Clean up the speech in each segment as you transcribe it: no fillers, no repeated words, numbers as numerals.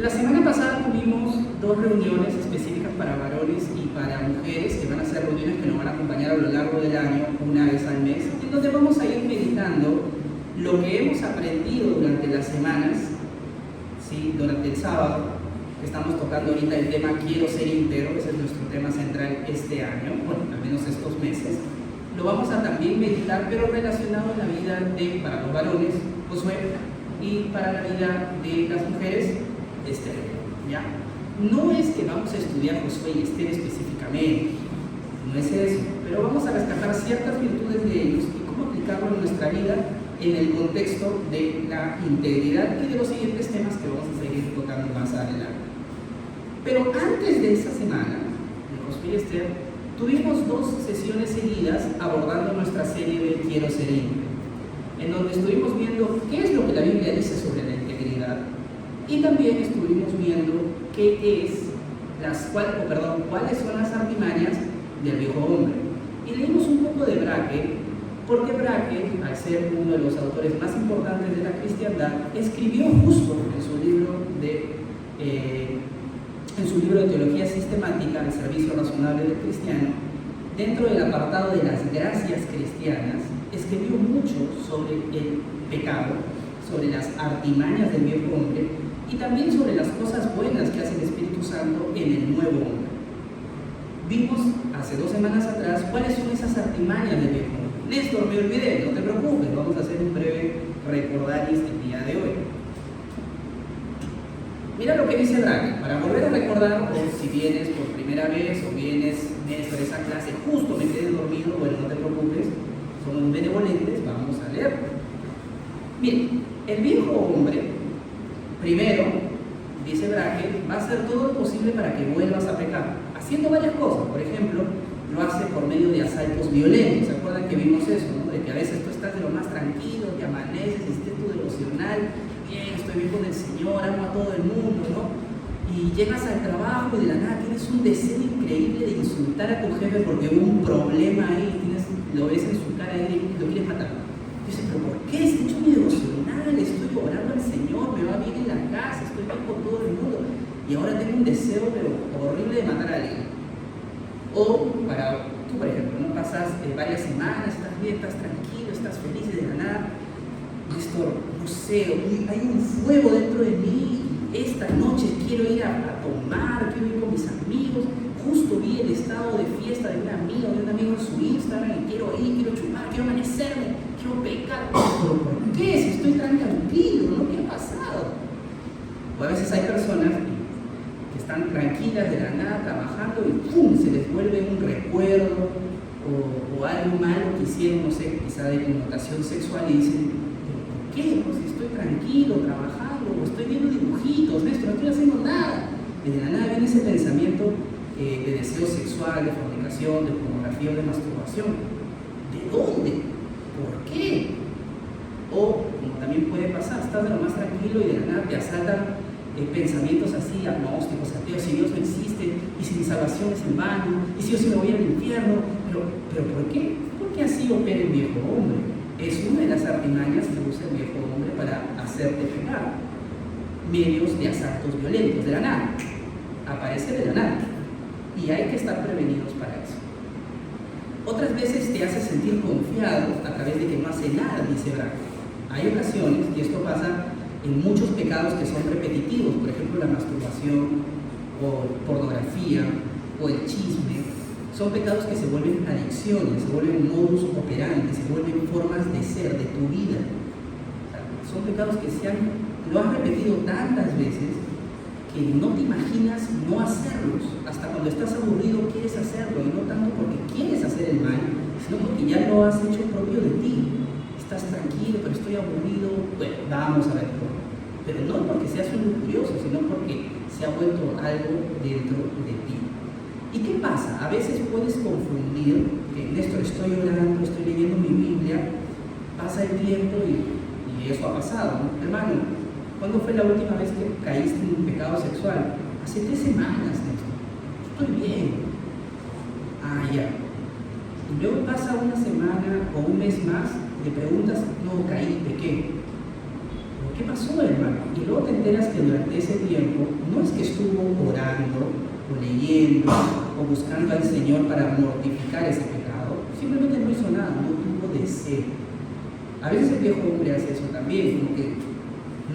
La semana pasada tuvimos dos reuniones específicas para varones y para mujeres, que van a ser reuniones que nos van a acompañar a lo largo del año, una vez al mes, en donde vamos a ir meditando lo que hemos aprendido durante las semanas, ¿sí? Durante el sábado, que estamos tocando ahorita el tema Quiero ser íntegro, ese es nuestro tema central este año, bueno, al menos estos meses. Lo vamos a también meditar, pero relacionado en la vida para los varones, Josué, y para la vida de las mujeres, Esther, ¿ya? No es que vamos a estudiar Josué y Esther específicamente, no es eso, pero vamos a rescatar ciertas virtudes de ellos y cómo aplicarlo en nuestra vida en el contexto de la integridad y de los siguientes temas que vamos a seguir tocando más adelante. Pero antes de esa semana, de Josué y Esther, tuvimos dos sesiones seguidas abordando nuestra serie de Quiero ser íntegro, en donde estuvimos viendo qué es lo que la Biblia dice sobre la integridad y también estuvimos viendo cuáles son las artimañas del viejo hombre. Y leímos un poco de Braque, porque Braque, al ser uno de los autores más importantes de la cristiandad, escribió justo en su libro de Teología Sistemática, El Servicio Razonable del Cristiano, dentro del apartado de las gracias cristianas, escribió mucho sobre el pecado, sobre las artimañas del viejo hombre y también sobre las cosas buenas que hace el Espíritu Santo en el nuevo hombre. Vimos hace 2 semanas atrás cuáles son esas artimañas del viejo hombre. Néstor, me olvidé, no te preocupes, vamos a hacer un breve recordaris el día de hoy. Mira lo que dice Braque, para volver a recordar, o si vienes por primera vez o vienes, Néstor, esa clase, justo me quedé dormido, bueno, no te preocupes, somos benevolentes, vamos a leer. Bien, el viejo hombre, primero, dice Braque, va a hacer todo lo posible para que vuelvas a pecar, haciendo varias cosas. Por ejemplo, lo hace por medio de asaltos violentos. ¿Se acuerdan que vimos eso, no? De que a veces tú estás de lo más tranquilo, te amaneces, hiciste tu devocional, bien, estoy bien con el Señor, amo a todo el mundo, ¿no? Y llegas al trabajo y de la nada tienes un deseo increíble de insultar a tu jefe porque hubo un problema ahí, lo ves en su cara y lo quieres matar. Dices, pero ¿por qué? Si he hecho mi devocional, estoy orando al Señor, me va bien en la casa, estoy bien con todo el mundo y ahora tengo un deseo pero horrible de matar a alguien. O para tú, por ejemplo, ¿no? Pasas varias semanas, estás bien, estás tranquilo, estás feliz y de la nada, Néstor, no sé, hay un fuego dentro de mí, esta noche quiero ir a tomar, quiero ir con mis amigos, justo vi el estado de fiesta de un amigo en su Instagram y quiero ir, quiero chupar, quiero amanecerme, quiero pecar. ¿Pero por qué? Si estoy tan tranquilo, ¿no? ¿Qué ha pasado? O a veces hay personas que están tranquilas de la nada trabajando y ¡pum! Se les vuelve un recuerdo o algo malo que hicieron, no sé, quizá de connotación sexual y dicen, ¿por qué? Pues si estoy tranquilo, trabajando, o estoy viendo dibujitos, Néstor, no estoy haciendo nada. Y de la nada viene ese pensamiento de deseo sexual, de fornicación, de pornografía o de masturbación. ¿De dónde? ¿Por qué? O, como también puede pasar, estás de lo más tranquilo y de la nada te asaltan pensamientos así, agnósticos, ateos, si Dios no existe, y si mi salvación es en vano, y si yo sí me voy al infierno. Pero ¿por qué? Porque así opera el viejo hombre. Es una de las artimañas que usa el viejo hombre para hacerte pecar. Medios de asaltos violentos, de la nada. Aparece de la nada. Y hay que estar prevenidos para eso. Otras veces te hace sentir confiado a través de que no hace nada, dice Braque. Hay ocasiones, y esto pasa en muchos pecados que son repetitivos, por ejemplo la masturbación, o pornografía, o el chisme, son pecados que se vuelven adicciones, se vuelven modus operandi, se vuelven formas de ser, de tu vida. O sea, son pecados que lo has repetido tantas veces que no te imaginas no hacerlos. Hasta cuando estás aburrido quieres hacerlo, y no tanto porque quieres hacer el mal, sino porque ya lo has hecho propio de ti. Estás tranquilo, pero estoy aburrido, bueno, vamos a ver por qué. Pero no porque seas un curioso, sino porque se ha vuelto algo dentro de ti. ¿Y qué pasa? A veces puedes confundir que, Néstor, estoy orando, estoy leyendo mi Biblia, pasa el tiempo y eso ha pasado, ¿no? Hermano, ¿cuándo fue la última vez que caíste en un pecado sexual? Hace 3 semanas, Néstor. Estoy bien. Ah, ya. Y luego pasa una semana o un mes más, te preguntas, no, caí, pequé. ¿qué pasó, hermano? Y luego te enteras que durante ese tiempo no es que estuvo orando o leyendo o buscando al Señor para mortificar ese pecado, simplemente no hizo nada, no tuvo deseo. A veces el viejo hombre hace eso también, como que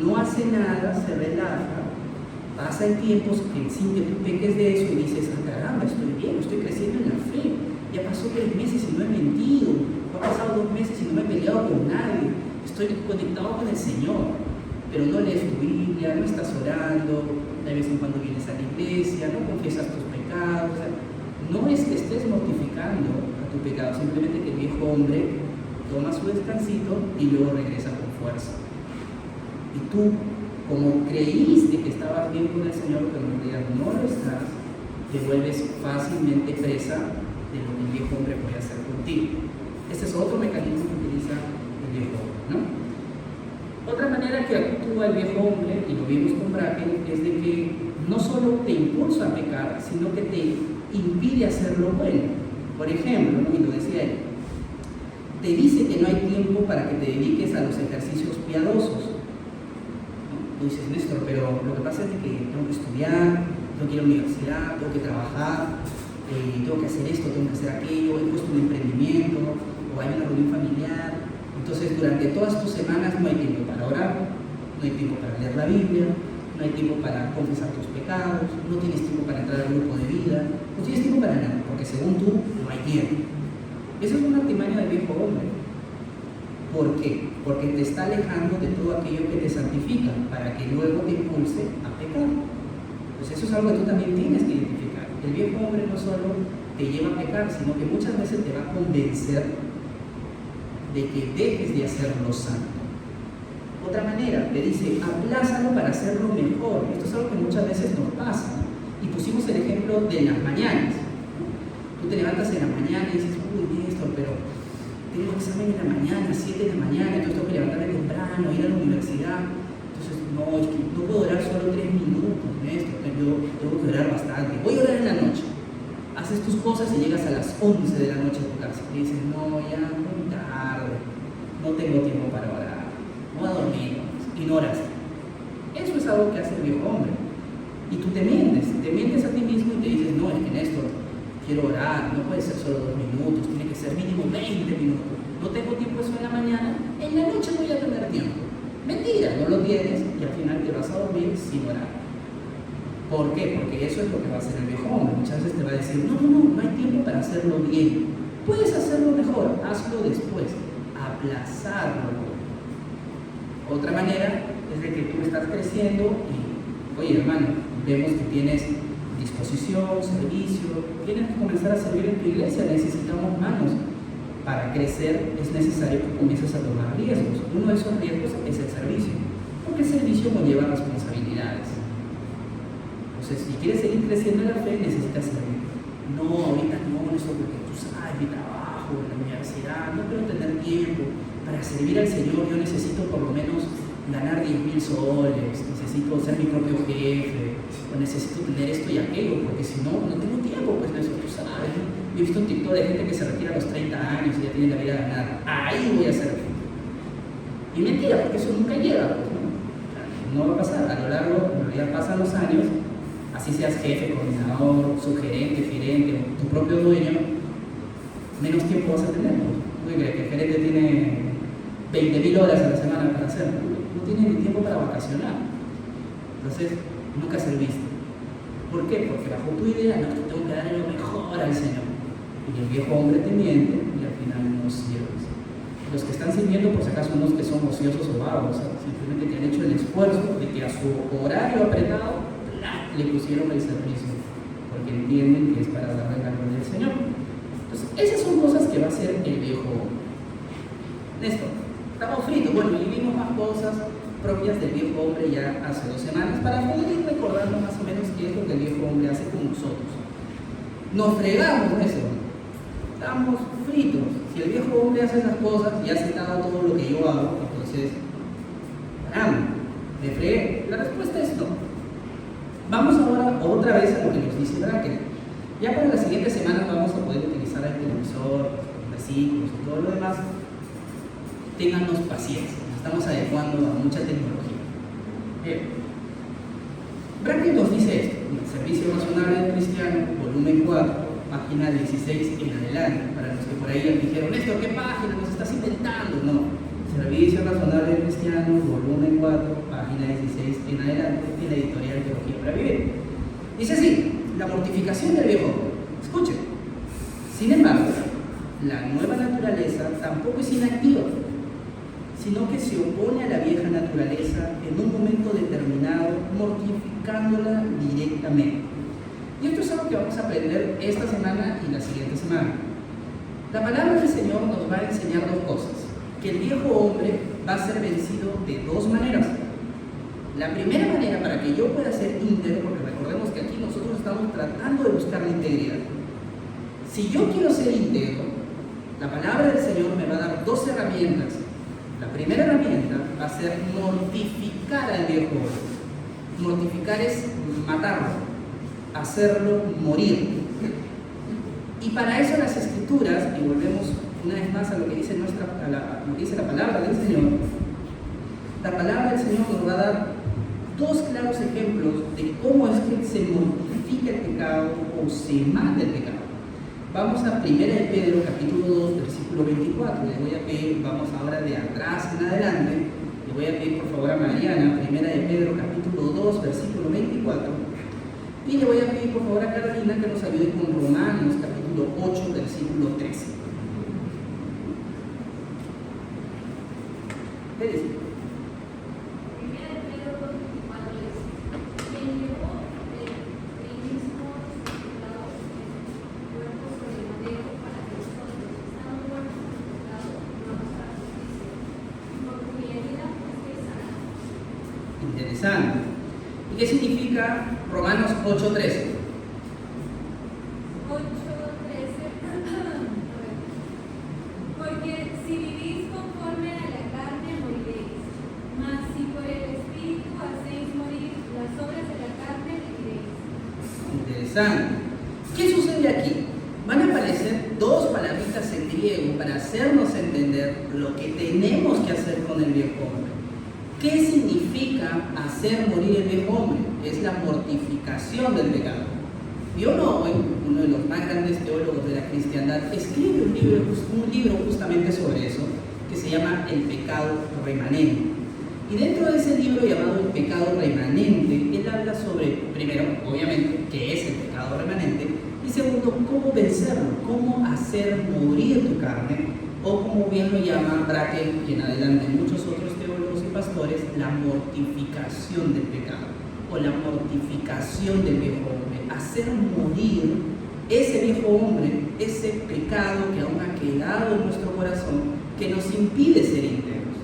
no hace nada, se relaja, pasa el tiempo sin que tú peques de eso y dices, ah, caramba, estoy bien, estoy creciendo en la fe, ya pasó 3 meses y no he mentido, ha pasado 2 meses y no me he peleado con nadie, estoy conectado con el Señor, pero no lees tu Biblia, no estás orando, de vez en cuando vienes a la iglesia, no confiesas tus pecados, o sea, no es que estés mortificando a tu pecado, simplemente que el viejo hombre toma su descansito y luego regresa con fuerza. Y tú, como creíste que estabas bien con el Señor, pero en realidad no lo estás, te vuelves fácilmente presa de lo que el viejo hombre puede hacer contigo. Este es otro mecanismo que utiliza el viejo hombre, ¿no? Otra manera que actúa el viejo hombre, y lo vimos con Bracken, es de que no solo te impulsa a pecar, sino que te impide hacer lo bueno. Por ejemplo, ¿no? Y lo decía él, te dice que no hay tiempo para que te dediques a los ejercicios piadosos. Tú dices, Néstor, pero lo que pasa es que tengo que estudiar, tengo que ir a la universidad, tengo que trabajar, tengo que hacer esto, tengo que hacer aquello, he puesto un emprendimiento, o hay una reunión familiar. Entonces, durante todas tus semanas no hay tiempo para orar, no hay tiempo para leer la Biblia, no hay tiempo para confesar tus pecados, no tienes tiempo para entrar al grupo de vida, no tienes tiempo para nada, porque según tú, no hay tiempo. Eso es una artimaña del viejo hombre. ¿Por qué? Porque te está alejando de todo aquello que te santifica, para que luego te impulse a pecar. Pues eso es algo que tú también tienes que identificar. El viejo hombre no solo te lleva a pecar, sino que muchas veces te va a convencer de que dejes de hacerlo santo. Otra manera, te dice, aplázalo para hacerlo mejor. Esto es algo que muchas veces nos pasa, ¿no? Y pusimos el ejemplo de las mañanas. Tú te levantas en la mañana y dices, uy, Néstor, pero tengo examen en la mañana, 7 de la mañana, entonces tengo que levantarme temprano, ir a la universidad. Entonces, no, es que no puedo orar solo 3 minutos, Néstor, yo tengo que orar bastante. Voy a orar en la noche. Haces tus cosas y llegas a las 11 de la noche a tu casa. Y dices, no, ya muy tarde, no tengo tiempo para orar, voy a dormir, y no oras. Eso es algo que hace el viejo hombre. Y tú te mientes a ti mismo y te dices, no, es que Néstor, quiero orar, no puede ser solo 2 minutos, tiene que ser mínimo 20 minutos. No tengo tiempo eso en la mañana, en la noche voy a tener tiempo. Mentira, no lo tienes y al final te vas a dormir sin orar. ¿Por qué? Porque eso es lo que va a hacer el viejo hombre. Muchas veces te va a decir, no hay tiempo para hacerlo bien. Puedes hacerlo mejor, hazlo después, aplazarlo. Otra manera es de que tú estás creciendo y, oye hermano, vemos que tienes disposición, servicio, tienes que comenzar a servir en tu iglesia, necesitamos manos. Para crecer es necesario que comiences a tomar riesgos. Uno de esos riesgos es el servicio, porque el servicio conlleva responsabilidades. Entonces, si quieres seguir creciendo en la fe, necesitas servir. No, ahorita no, eso porque tú sabes, mi trabajo, la universidad, no quiero tener tiempo. Para servir al Señor yo necesito por lo menos ganar 10,000 soles, necesito ser mi propio jefe, o necesito tener esto y aquello, porque si no, no tengo tiempo, pues eso tú sabes, ¿no? Yo he visto un TikTok de gente que se retira a los 30 años y ya tiene la vida ganada. Ahí voy a servir. Y mentira, porque eso nunca llega, pues, ¿no? No va a pasar, a lo largo, en realidad pasan los años, así seas jefe, coordinador, subgerente, gerente, tu propio dueño, menos tiempo vas a tener, ¿no? ¿Tú crees que el gerente tiene 20,000 horas a la semana para hacerlo? No tiene ni tiempo para vacacionar. Entonces, nunca serviste. ¿Por qué? Porque bajo tu idea, no, que tengo que darle lo mejor al Señor. Y el viejo hombre te miente y al final no sirves. Los que están sirviendo, por si acaso, unos que son ociosos o vagos, simplemente que han hecho el esfuerzo de que a su horario apretado le pusieron el servicio, porque entienden que es para darle la gloria al Señor. Entonces, esas son cosas que va a hacer el viejo hombre. Néstor, estamos fritos. Bueno, y vimos más cosas propias del viejo hombre ya hace 2 semanas para poder ir recordando más o menos qué es lo que el viejo hombre hace con nosotros. Nos fregamos eso, estamos fritos. Si el viejo hombre hace esas cosas y ha aceptado todo lo que yo hago, entonces, caramba, me fregué. La respuesta es no. Vamos ahora otra vez a lo que nos dice Bracken. Ya para las siguientes semanas vamos a poder utilizar el televisor, los versículos y todo lo demás. Téngannos paciencia, nos estamos adecuando a mucha tecnología. Bien. Bracken nos dice esto, en el Servicio Razonable del Cristiano, volumen 4, página 16 en adelante. Para los que por ahí dijeron, Néstor, ¿qué página nos estás inventando? No. Servicio Razonable del Cristiano, volumen 4, página 16 en adelante, en la editorial Teología para Vivir. Dice así, la mortificación del viejo hombre. Escuchen. Sin embargo, la nueva naturaleza tampoco es inactiva, sino que se opone a la vieja naturaleza en un momento determinado, mortificándola directamente. Y esto es algo que vamos a aprender esta semana y la siguiente semana. La palabra del Señor nos va a enseñar dos cosas. Que el viejo hombre va a ser vencido de dos maneras. La primera manera, para que yo pueda ser íntegro, porque recordemos que aquí nosotros estamos tratando de buscar la integridad. Si yo quiero ser íntegro, la palabra del Señor me va a dar dos herramientas. La primera herramienta va a ser mortificar al viejo hombre. Mortificar es matarlo, hacerlo morir. Y para eso las Escrituras, y volvemos una vez más a lo que dice, lo que dice la palabra del Señor, la palabra del Señor nos va a dar dos claros ejemplos de cómo es que se mortifica el pecado o se mata el pecado. Vamos a 1 de Pedro, capítulo 2, versículo 24. Le voy a pedir, vamos ahora de atrás en adelante, le voy a pedir por favor a Mariana, 1 de Pedro, capítulo 2, versículo 24. Y le voy a pedir por favor a Carolina que nos ayude con Romanos, capítulo 8, versículo 13. ¿Qué dice? Interesante. ¿Y qué significa Romanos 8:13? 8:13. Porque si vivís conforme a la carne moriréis, mas si por el Espíritu hacéis morir las obras de la carne viviréis. Interesante. ¿Qué sucede aquí? Van a aparecer dos palabritas en griego para hacernos entender lo que tenemos que hacer con el viejo hombre. ¿Qué significa hacer morir el viejo hombre? Es la mortificación del pecado. John Owen, uno de los más grandes teólogos de la cristiandad, escribe un libro justamente sobre eso, que se llama El pecado remanente. Y dentro de ese libro llamado El pecado remanente, él habla sobre, primero, obviamente, qué es el pecado remanente, y segundo, cómo vencerlo, cómo hacer morir tu carne, o como bien lo llama Bracken y en adelante muchos otros teólogos y pastores, la mortificación del pecado, o la mortificación del viejo hombre, hacer morir ese viejo hombre, ese pecado que aún ha quedado en nuestro corazón, que nos impide ser íntegros.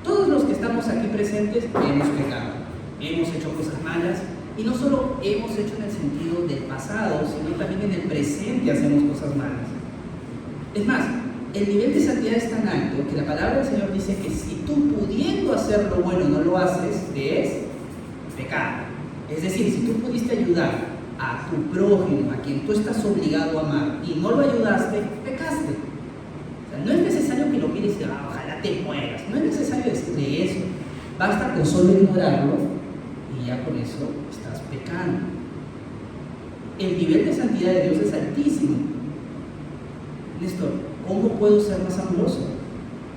Todos los que estamos aquí presentes hemos pecado, hemos hecho cosas malas, y no solo hemos hecho en el sentido del pasado, sino también en el presente hacemos cosas malas. Es más, el nivel de santidad es tan alto que la palabra del Señor dice que si tú pudiendo hacer lo bueno no lo haces, ¿qué es? Pecado. Es decir, si tú pudiste ayudar a tu prójimo, a quien tú estás obligado a amar, y no lo ayudaste, pecaste. O sea, no es necesario que lo mires y ojalá te mueras. No es necesario decirle eso. Basta con solo ignorarlo y ya con eso estás pecando. El nivel de santidad de Dios es altísimo. Néstor, ¿cómo puedo ser más amoroso?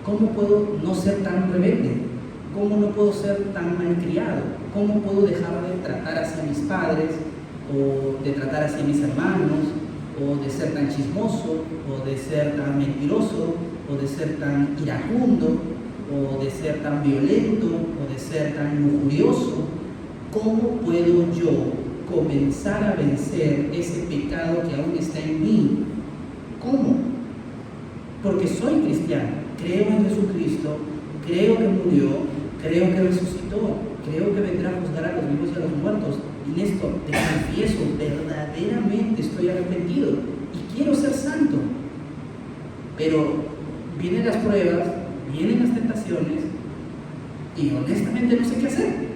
¿Cómo puedo no ser tan rebelde? ¿Cómo no puedo ser tan malcriado? ¿Cómo puedo dejar de tratar así a mis padres? ¿O de tratar así a mis hermanos? ¿O de ser tan chismoso? ¿O de ser tan mentiroso? ¿O de ser tan iracundo? ¿O de ser tan violento? ¿O de ser tan lujurioso? ¿Cómo puedo yo comenzar a vencer ese pecado que aún está en mí? ¿Cómo? Porque soy cristiano, creo en Jesucristo, creo que murió, creo que resucitó, creo que vendrá a juzgar a los vivos y a los muertos. Y Néstor, te confieso, verdaderamente estoy arrepentido y quiero ser santo. Pero vienen las pruebas, vienen las tentaciones y honestamente no sé qué hacer.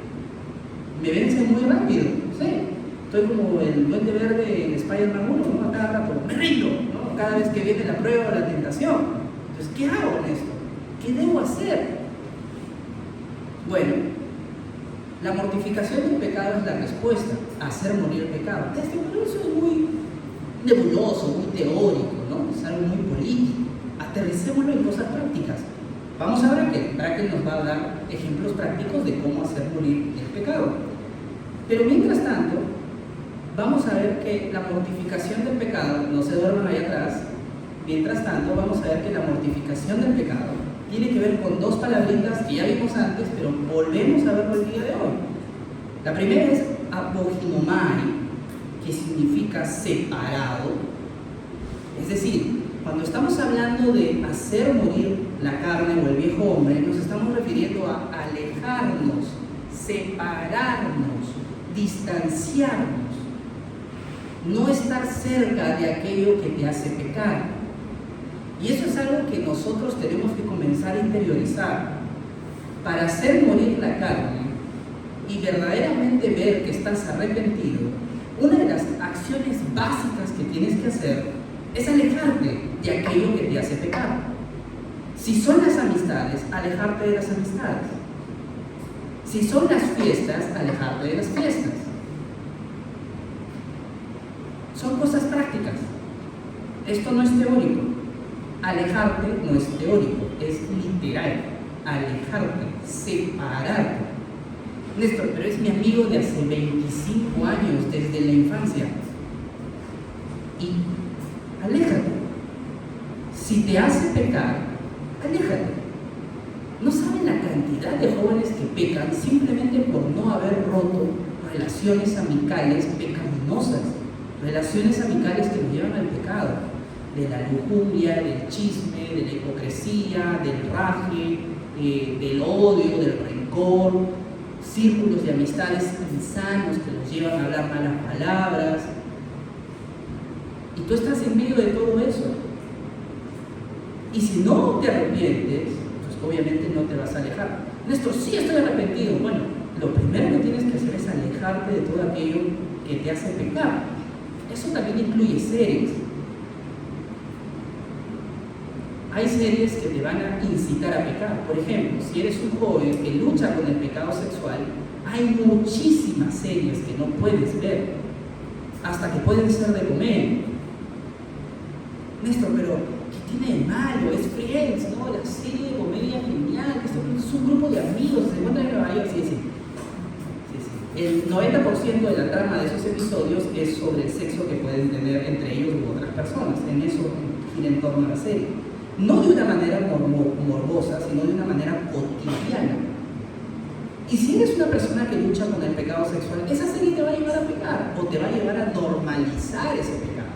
Me vencen muy rápido, no sé. Estoy como el Duende Verde en Spider-Man 1, ¿no? A cada rato, me rindo, ¿no? Cada vez que viene la prueba o la tentación. Entonces, ¿qué hago en esto? ¿Qué debo hacer? Bueno, La mortificación del pecado es la respuesta a hacer morir el pecado. Pero eso es muy nebuloso, muy teórico, ¿no? Es algo muy político. Aterricémoslo en cosas prácticas. Vamos a ver Bracken nos va a dar ejemplos prácticos de cómo hacer morir el pecado. Pero mientras tanto, vamos a ver que la mortificación del pecado, no se duerman ahí atrás, mientras tanto vamos a ver que la mortificación del pecado tiene que ver con dos palabritas que ya vimos antes, pero volvemos a verlo el día de hoy. La primera es apoginomai, que significa separado. Es decir, cuando estamos hablando de hacer morir la carne o el viejo hombre, nos estamos refiriendo a alejarnos, separarnos, distanciarnos, no estar cerca de aquello que te hace pecar. Y eso es algo que nosotros tenemos que comenzar a interiorizar. Para hacer morir la carne y verdaderamente ver que estás arrepentido, una de las acciones básicas que tienes que hacer es alejarte de aquello que te hace pecar. Si son las amistades, alejarte de las amistades. Si son las fiestas, alejarte de las fiestas. Son cosas prácticas. Esto no es teórico. Alejarte no es teórico, es literal. Alejarte, separarte. Néstor, pero es mi amigo de hace 25 años, desde la infancia. Y aléjate. Si te hace pecar, aléjate. No saben la cantidad de jóvenes que pecan simplemente por no haber roto relaciones amicales pecaminosas, relaciones amicales que nos llevan al pecado, de la lujuria, del chisme, de la hipocresía, del raje, del odio, del rencor, círculos de amistades insanos que nos llevan a hablar malas palabras. Y tú estás en medio de todo eso. Y si no te arrepientes, pues obviamente no te vas a alejar. Néstor, sí estoy arrepentido. Bueno, lo primero que tienes que hacer es alejarte de todo aquello que te hace pecar. Eso también incluye series. Hay series que te van a incitar a pecar. Por ejemplo, si eres un joven que lucha con el pecado sexual, hay muchísimas series que no puedes ver, hasta que pueden ser de comer. Néstor, pero ¿qué tiene de malo? Es Friends, ¿no? La serie de comedia genial, que es un grupo de amigos, se encuentran en Nueva York, sí. El 90% de la trama de esos episodios es sobre el sexo que pueden tener entre ellos u otras personas. En eso gira en torno a la serie. No de una manera morbosa, sino de una manera cotidiana. Y si eres una persona que lucha con el pecado sexual, esa serie te va a llevar a pecar o te va a llevar a normalizar ese pecado.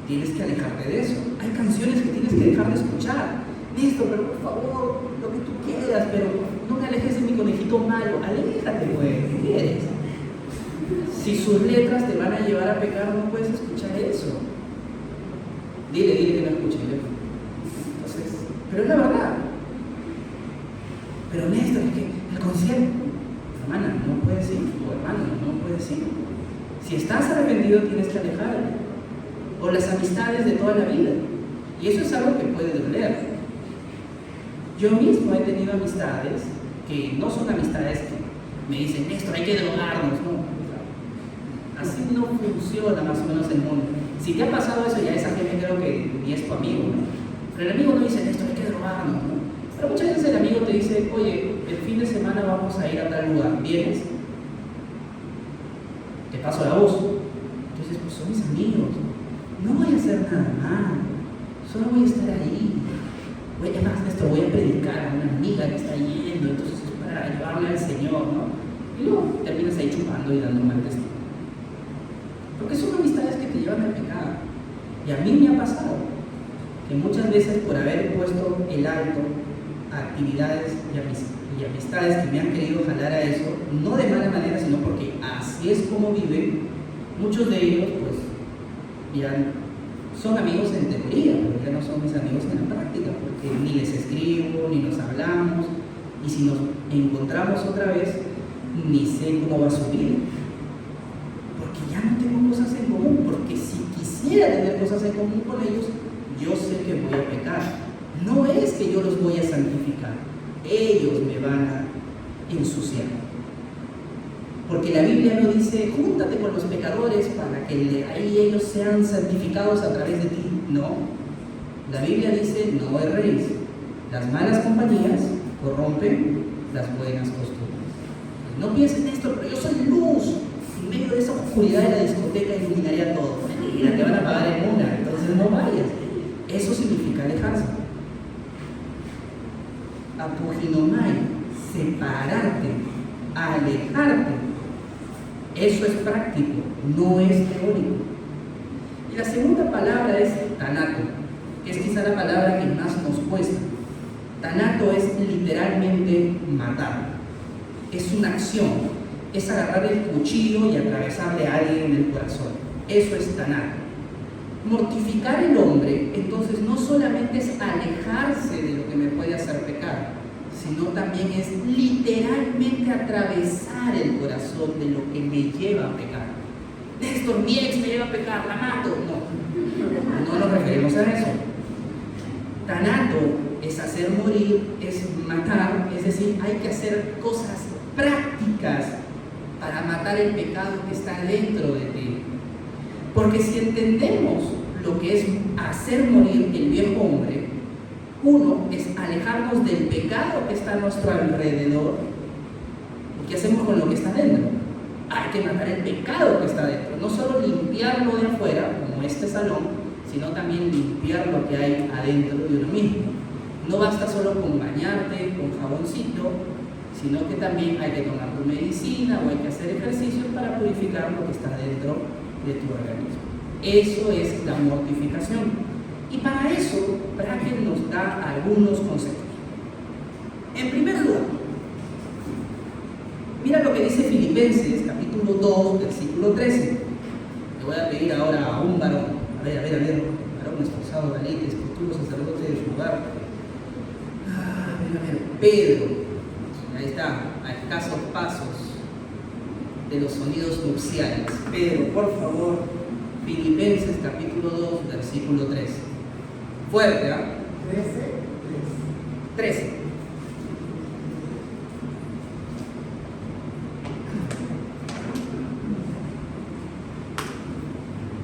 Tienes que alejarte de eso. Hay canciones que tienes que dejar de escuchar. Listo, pero por favor, lo que tú quieras, pero no me alejes de mi conejito malo. Aléjate, güey, ¿qué quieres? Si sus letras te van a llevar a pecar, no puedes escuchar eso. Dile que no escuche. Entonces, pero es la verdad. Pero Néstor, es que el concierto, hermana, no puedes ir, o hermano, no puedes ir. Si estás arrepentido, tienes que alejarte. O las amistades de toda la vida. Y eso es algo que puede doler. Yo mismo he tenido amistades que no son amistades que me dicen, Néstor, hay que drogarnos, no. Así no funciona más o menos el mundo. Si te ha pasado eso, ya esa gente creo que ni es tu amigo, ¿no? Pero el amigo no dice, Néstor, hay que drogarnos, ¿no? Pero muchas veces el amigo te dice, oye, el fin de semana vamos a ir a tal lugar, ¿vienes? Te paso la voz. Entonces, pues son mis amigos. No voy a hacer nada mal, solo voy a estar ahí. Además, Néstor, voy a predicar a una amiga que está yendo, entonces es para llevarle al Señor, ¿no? Y luego terminas ahí chupando y dando mal testimonio. Porque son amistades que te llevan al pecado. Y a mí me ha pasado que muchas veces por haber puesto el alto a actividades y amistades que me han querido jalar a eso, no de mala manera, sino porque así es como viven, muchos de ellos pues ya son amigos en teoría, pero ya no son mis amigos en la práctica, porque ni les escribo, ni nos hablamos, y si nos encontramos otra vez, ni sé cómo va a subir, porque ya no tengo cosas en común, porque si quisiera tener cosas en común con ellos, yo sé que voy a pecar. No es que yo los voy a santificar, ellos ensuciar. Porque la Biblia no dice, júntate con los pecadores para que ahí ellos sean santificados a través de ti. No. La Biblia dice, no erréis. Las malas compañías corrompen las buenas costumbres. No piensen esto, pero yo soy luz. En medio de esa oscuridad de la discoteca iluminaría todo. Mentira, te van a apagar en una, entonces no vayas. Eso significa alejarse. Apoginomai, separarte, alejarte. Eso es práctico, no es teórico. Y la segunda palabra es tanato, que es quizá la palabra que más nos cuesta. Tanato es literalmente matar. Es una acción, es agarrar el cuchillo y atravesarle a alguien en el corazón. Eso es tanato. Mortificar el hombre, entonces, no solamente es alejarse de lo que me puede hacer pecar, sino también es literalmente atravesar el corazón de lo que me lleva a pecar. Néstor, mi ex me lleva a pecar, la mato. No nos referimos a eso. Tanato es hacer morir, es matar, es decir, hay que hacer cosas prácticas para matar el pecado que está dentro de ti. Porque si entendemos lo que es hacer morir el viejo hombre, uno es alejarnos del pecado que está a nuestro alrededor. ¿Y qué hacemos con lo que está dentro? Hay que matar el pecado que está dentro. No solo limpiarlo de afuera, como este salón, sino también limpiar lo que hay adentro de uno mismo. No basta solo con bañarte con jaboncito, sino que también hay que tomar tu medicina o hay que hacer ejercicios para purificar lo que está dentro de tu organismo. Eso es la mortificación. Y para eso, Bracken nos da algunos consejos. En primer lugar, mira lo que dice Filipenses, capítulo 2, versículo 13. Le voy a pedir ahora a un varón, a ver, varón esforzado, valiente, esculturos, sacerdote de su lugar. Pedro, ahí está, a escasos pasos de los sonidos nupciales. Pedro, por favor, Filipenses, capítulo 2, versículo 13. Fuerte, ¿ah? 13.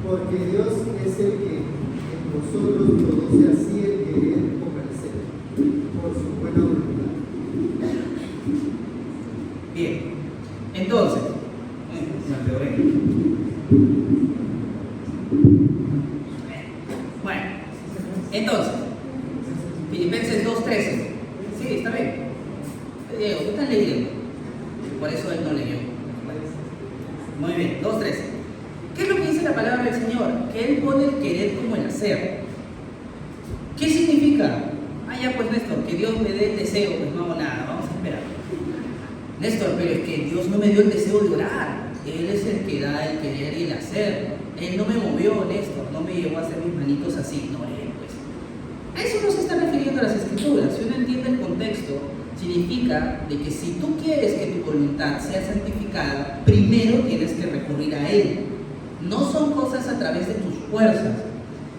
Porque Dios es el que en vosotros produce así el querer o parecer, por su buena voluntad. Bien, entonces, me empeoré. Bueno, entonces, Filipenses 2:13. Sí, está bien. Diego, tú estás leyendo. Por eso él no leyó. Muy bien, 2:13. ¿Qué es lo que dice la palabra del Señor? Que Él pone el querer como el hacer. ¿Qué significa? Ya pues Néstor, que Dios me dé el deseo, pues no hago nada, vamos a esperar. Néstor, pero es que Dios no me dio el deseo de orar. Él es el que da el querer y el hacer. Él no me movió, Néstor, no me llevó a hacer mis manitos así. No, pues. A eso no se está refiriendo a las Escrituras. Si uno entiende el contexto, significa de que si tú quieres que tu voluntad sea santificada, primero tienes que recurrir a Él. No son cosas a través de tus fuerzas.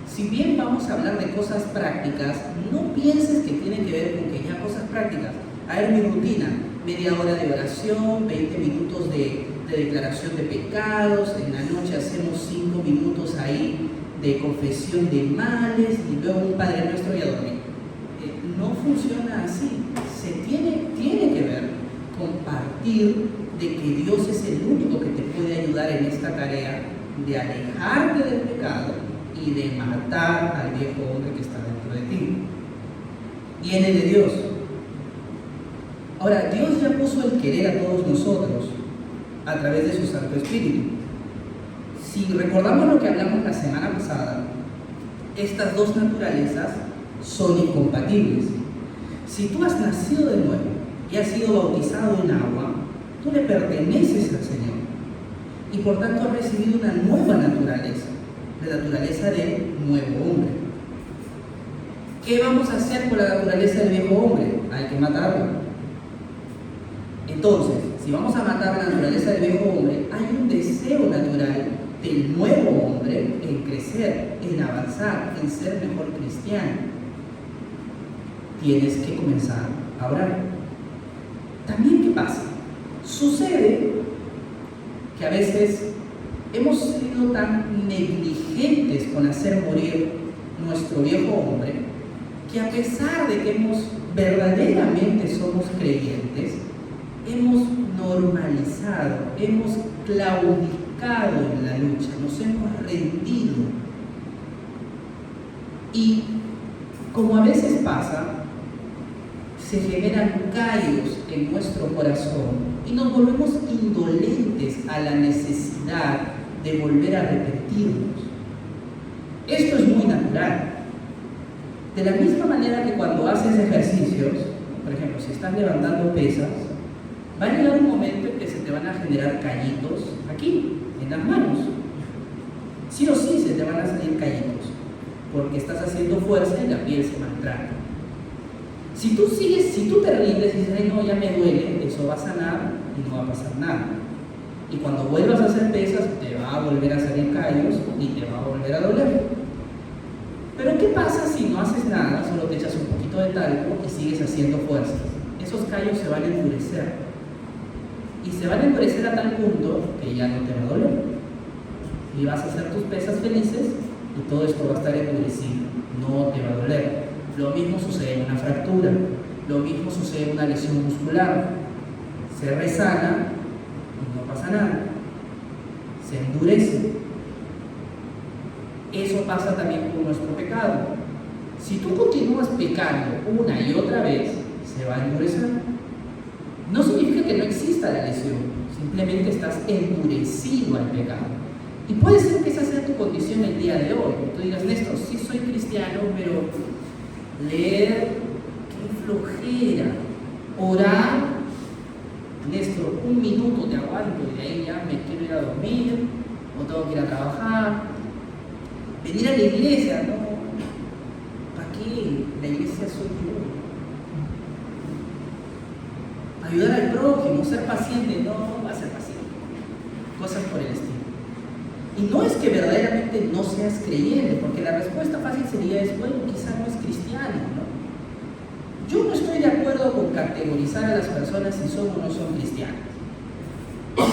Si bien vamos a hablar de cosas prácticas, no pienses que tiene que ver con que ya cosas prácticas. A ver mi rutina, media hora de oración, 20 minutos de declaración de pecados, en la noche hacemos 5 minutos ahí de confesión de males y luego un Padre Nuestro y a dormir. No funciona así. Se tiene que ver con partir de que Dios es el único que te puede ayudar en esta tarea de alejarte del pecado y de matar al viejo hombre que está dentro de ti. Viene de Dios. Ahora, Dios ya puso el querer a todos nosotros a través de su Santo Espíritu. Si recordamos lo que hablamos la semana pasada, estas dos naturalezas son incompatibles. Si tú has nacido de nuevo y has sido bautizado en agua, tú le perteneces al Señor y por tanto has recibido una nueva naturaleza, la naturaleza del nuevo hombre. ¿Qué vamos a hacer con la naturaleza del viejo hombre? Hay que matarlo. Entonces, si vamos a matar la naturaleza del viejo hombre, hay un deseo natural del nuevo hombre en crecer, en avanzar, en ser mejor cristiano. Tienes que comenzar a orar. También, ¿qué ¿qué pasa? Sucede que a veces hemos sido tan negligentes con hacer morir nuestro viejo hombre, que a pesar de que verdaderamente somos creyentes, hemos normalizado, hemos claudicado en la lucha, nos hemos rendido. Y como a veces pasa, se generan callos en nuestro corazón y nos volvemos indolentes a la necesidad de volver a repetirnos. Esto es muy natural. De la misma manera que cuando haces ejercicios, por ejemplo, si estás levantando pesas, va a llegar un momento en que se te van a generar callitos aquí, en las manos. Sí o sí se te van a salir callitos, porque estás haciendo fuerza y la piel se maltrata. Si tú te rindes y dices, "Ay, no, ya me duele", eso va a sanar y no va a pasar nada. Y cuando vuelvas a hacer pesas, te va a volver a salir callos y te va a volver a doler. Pero ¿qué pasa si no haces nada, solo te echas un poquito de talco y sigues haciendo fuerzas? Esos callos se van a endurecer. Y se van a endurecer a tal punto que ya no te va a doler. Y vas a hacer tus pesas felices y todo esto va a estar endurecido. No te va a doler. Lo mismo sucede en una fractura. Lo mismo sucede en una lesión muscular. Se resana y no pasa nada. Se endurece. Eso pasa también con nuestro pecado. Si tú continúas pecando una y otra vez, se va a endurecer. No significa que no exista la lesión, simplemente estás endurecido al pecado. Y puede ser que esa sea tu condición el día de hoy. Tú digas, Néstor, sí soy cristiano, pero leer, qué flojera. Orar, Néstor, 1 minuto te aguanto y de ahí ya me quiero ir a dormir, o tengo que ir a trabajar. Venir a la iglesia, no. ¿Para qué? La iglesia soy yo. Ayudar al prójimo, ser paciente, no va a ser paciente. Cosas por el estilo. Y no es que verdaderamente no seas creyente, porque la respuesta fácil sería, bueno, quizá no es cristiano, ¿no? Yo no estoy de acuerdo con categorizar a las personas si son o no son cristianas.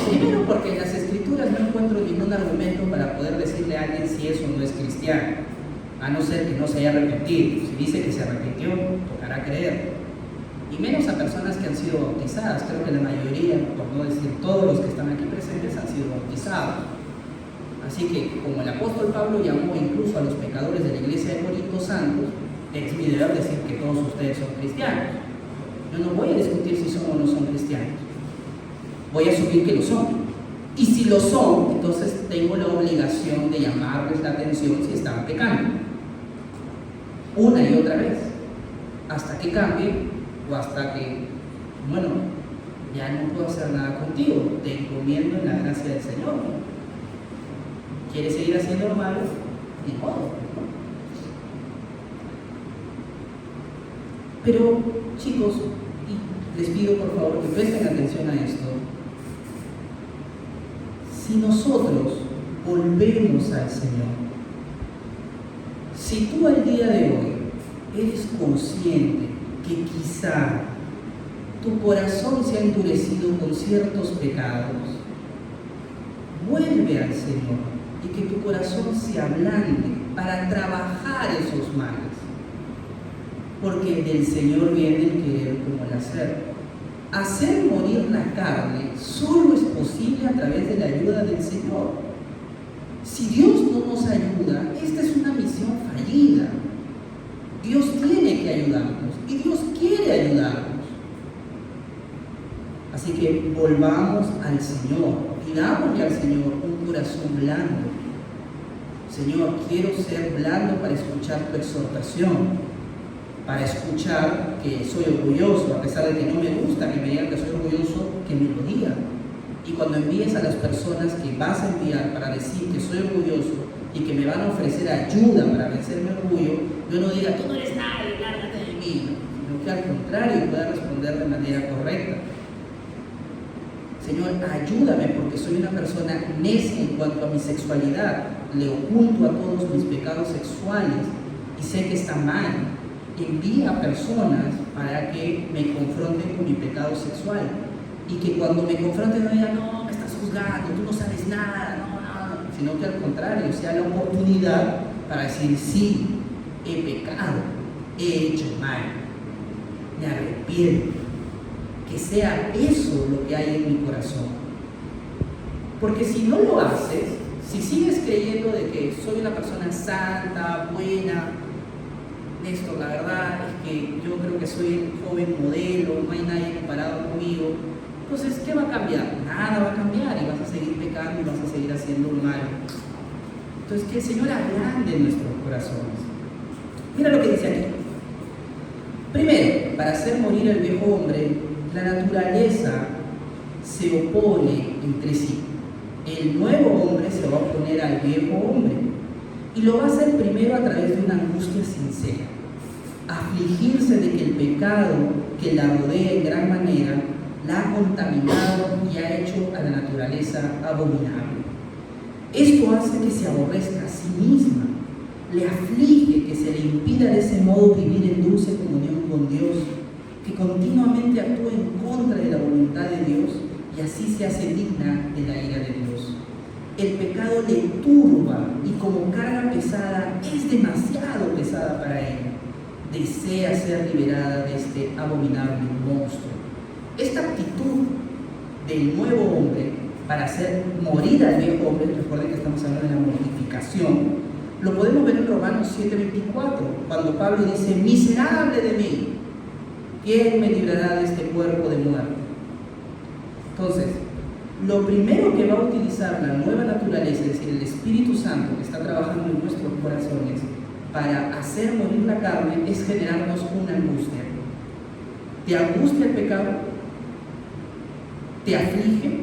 Primero porque en las escrituras no encuentro ningún argumento para poder decirle a alguien si eso no es cristiano, a no ser que no se haya arrepentido. Si dice que se arrepintió, tocará creer. Y menos a personas que han sido bautizadas. Creo que la mayoría, por no decir todos los que están aquí presentes, han sido bautizados. Así que, como el apóstol Pablo llamó incluso a los pecadores de la iglesia de Corinto santos, es mi deber decir que todos ustedes son cristianos. Yo no voy a discutir si son o no son cristianos. Voy a asumir que lo son. Y si lo son, entonces tengo la obligación de llamarles la atención si están pecando. Una y otra vez. Hasta que cambie o hasta que, bueno, ya no puedo hacer nada contigo. Te encomiendo en la gracia del Señor. ¿Quieres seguir haciendo lo malo? Ni modo. Pero, chicos, y les pido por favor que presten atención a esto. Si nosotros volvemos al Señor, si tú al día de hoy eres consciente que quizá tu corazón se ha endurecido con ciertos pecados, vuelve al Señor y que tu corazón se ablande para trabajar esos males. Porque del Señor viene el querer como el hacer. Hacer morir la carne solo es posible a través de la ayuda del Señor. Si Dios no nos ayuda, esta es una misión fallida. Dios tiene que ayudarnos y Dios quiere ayudarnos. Así que volvamos al Señor, pidámosle al Señor un corazón blando. Señor, quiero ser blando para escuchar tu exhortación, para escuchar que soy orgulloso, a pesar de que no me gusta que me digan que soy orgulloso, que me lo digan. Y cuando envíes a las personas que vas a enviar para decir que soy orgulloso y que me van a ofrecer ayuda para vencer mi orgullo, yo no diga, tú no eres nadie, lárgate de mí, sino que al contrario pueda responder de manera correcta. Señor, ayúdame porque soy una persona necia en cuanto a mi sexualidad, le oculto a todos mis pecados sexuales y sé que está mal. Envía a personas para que me confronten con mi pecado sexual. y que cuando me confronten no digan, no, me estás juzgando, tú no sabes nada, no, sino que al contrario, sea la oportunidad para decir, sí, he pecado, he hecho mal, me arrepiento, que sea eso lo que hay en mi corazón. Porque si no lo haces, si sigues creyendo de que soy una persona santa, buena, Néstor, la verdad es que yo creo que soy el joven modelo, no hay nadie comparado conmigo, entonces, ¿qué va a cambiar? Nada va a cambiar y vas a seguir pecando y vas a seguir haciendo mal. Entonces, que el Señor agrande nuestros corazones. Mira lo que dice aquí. Primero, para hacer morir al viejo hombre, la naturaleza se opone entre sí. El nuevo hombre se va a oponer al viejo hombre y lo va a hacer primero a través de una angustia sincera. Afligirse de que el pecado que la rodea en gran manera la ha contaminado y ha hecho a la naturaleza abominable. Esto hace que se aborrezca a sí misma, le aflige que se le impida de ese modo vivir en dulce comunión con Dios, que continuamente actúa en contra de la voluntad de Dios y así se hace digna de la ira de Dios. El pecado le turba y como carga pesada es demasiado pesada para ella. Desea ser liberada de este abominable monstruo. Esta actitud del nuevo hombre para hacer morir al viejo hombre, recuerden que estamos hablando de la mortificación, lo podemos ver en Romanos 7:24, cuando Pablo dice, miserable de mí, ¿quién me librará de este cuerpo de muerte? Entonces, lo primero que va a utilizar la nueva naturaleza, es decir, el Espíritu Santo que está trabajando en nuestros corazones para hacer morir la carne, es generarnos una angustia. ¿Te angustia el pecado? ¿Te aflige?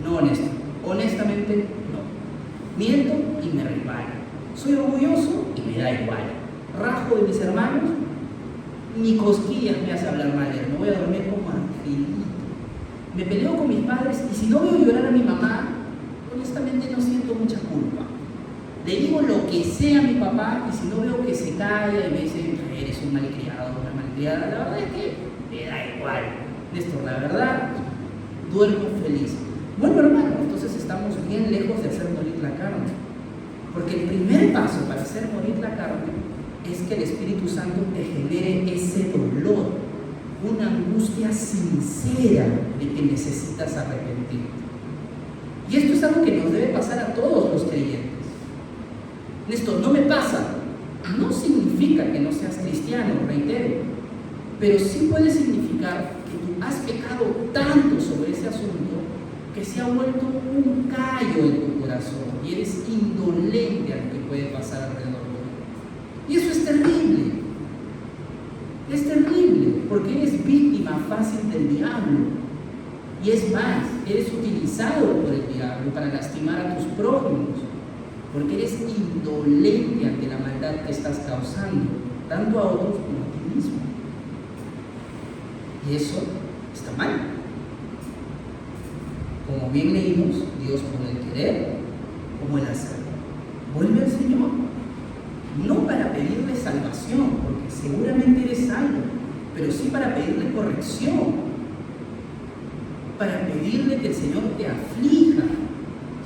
No, honesto. Honestamente, no. Miento y me resbala. Soy orgulloso y me da igual. Rajo de mis hermanos, ni cosquillas me hace hablar mal de él. Me voy a dormir como angelito. Me peleo con mis padres y si no veo llorar a mi mamá, honestamente no siento mucha culpa. Le digo lo que sea a mi papá y si no veo que se calla y me dice, eres un malcriado, una malcriada, la verdad es que me da igual. Néstor, la verdad, duermo feliz. Bueno, hermano, entonces estamos bien lejos de hacer morir la carne. Porque el primer paso para hacer morir la carne es que el Espíritu Santo te genere ese dolor, una angustia sincera de que necesitas arrepentirte. Y esto es algo que nos debe pasar a todos los creyentes. Esto no me pasa, no significa que no seas cristiano, reitero, pero sí puede significar que tú has pecado tanto sobre ese asunto que se ha vuelto un callo en tu corazón y eres indolente a lo que puede pasar alrededor de ti. Y eso es terrible. Es terrible porque eres víctima fácil del diablo. Y es más, eres utilizado por el diablo para lastimar a tus prójimos. Porque eres indolente ante la maldad que estás causando, tanto a otros como a ti mismo. Y eso está mal. Como bien leímos, Dios pone el querer como el hacer. Vuelve al Señor, no para pedirle salvación, porque seguramente eres salvo, pero sí para pedirle corrección, para pedirle que el Señor te aflija.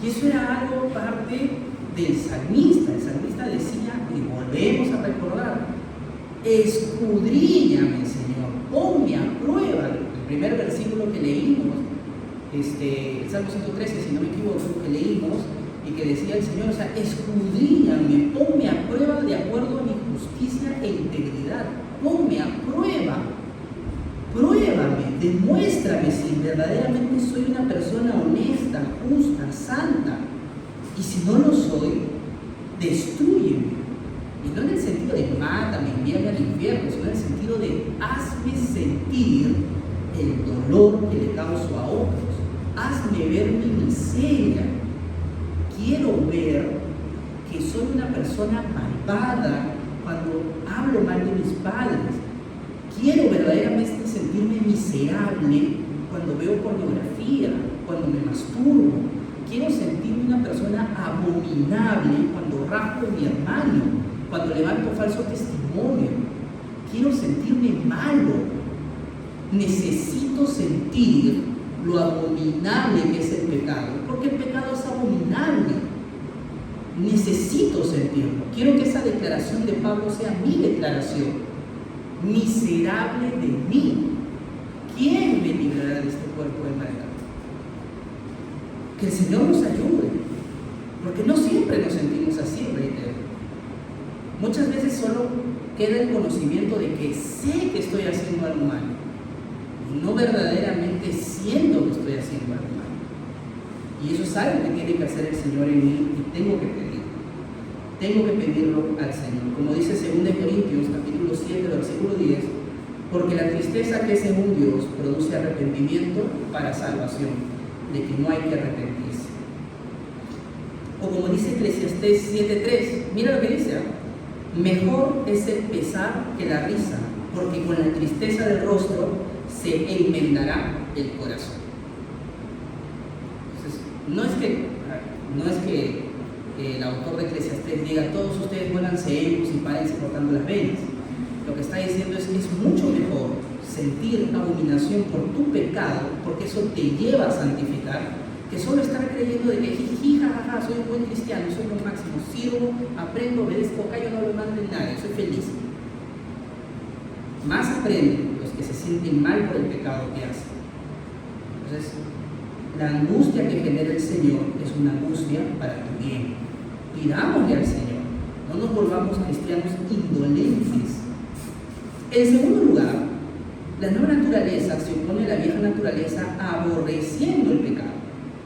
Y eso era algo parte del salmista. El salmista decía, y volvemos a recordar, escudriñame, Señor, ponme a prueba. El primer versículo que leímos, el Salmo 113, si no me equivoco, que leímos, y que decía el Señor, o sea, escudriñame, ponme a prueba de acuerdo a mi justicia e integridad, ponme a prueba, pruébame, demuéstrame si verdaderamente soy una persona honesta, justa, santa, y si no lo soy, destrúyeme. Y no en el sentido de mátame, envíame al infierno, sino en el sentido de hazme sentir el dolor que le causo a otros, hazme ver mi miseria. Quiero ver que soy una persona malvada cuando hablo mal de mis padres. Quiero verdaderamente sentirme miserable cuando veo pornografía, cuando me masturbo. Quiero sentirme una persona abominable cuando rajo a mi hermano, cuando levanto falso testimonio. Quiero sentirme malo. Necesito sentir lo abominable que es el pecado, porque el pecado es abominable. Necesito sentirlo. Quiero que esa declaración de Pablo sea mi declaración. Miserable de mí. ¿Quién me librará de este cuerpo de maldad? Que el Señor nos ayude, porque no siempre nos sentimos así, reitero. Muchas veces solo queda el conocimiento de que sé que estoy haciendo algo malo y no verdaderamente siento que estoy haciendo algo malo. Y eso es algo que tiene que hacer el Señor en mí y tengo que pedirlo. Tengo que pedirlo al Señor. Como dice 2 Corintios, capítulo 7, versículo 10, porque la tristeza que es según Dios produce arrepentimiento para salvación, de que no hay que arrepentirse. O como dice Eclesiastés 7:3, mira lo que dice: mejor es el pesar que la risa, porque con la tristeza del rostro se enmendará el corazón. Entonces, no es que el autor de Eclesiastés diga todos ustedes vuélvanse ecos y párense cortando las venas. Lo que está diciendo es que es mucho mejor sentir abominación por tu pecado, porque eso te lleva a santificar, que solo estar creyendo de que jiji, jajaja, soy un buen cristiano, soy lo máximo, sirvo, aprendo, obedezco, callo, no hablo mal de nadie, soy feliz. Más aprenden los que se sienten mal por el pecado que hacen. Entonces, la angustia que genera el Señor es una angustia para tu bien. Pidámosle al Señor, no nos volvamos cristianos indolentes. En segundo lugar, la nueva naturaleza se opone a la vieja naturaleza aborreciendo el pecado.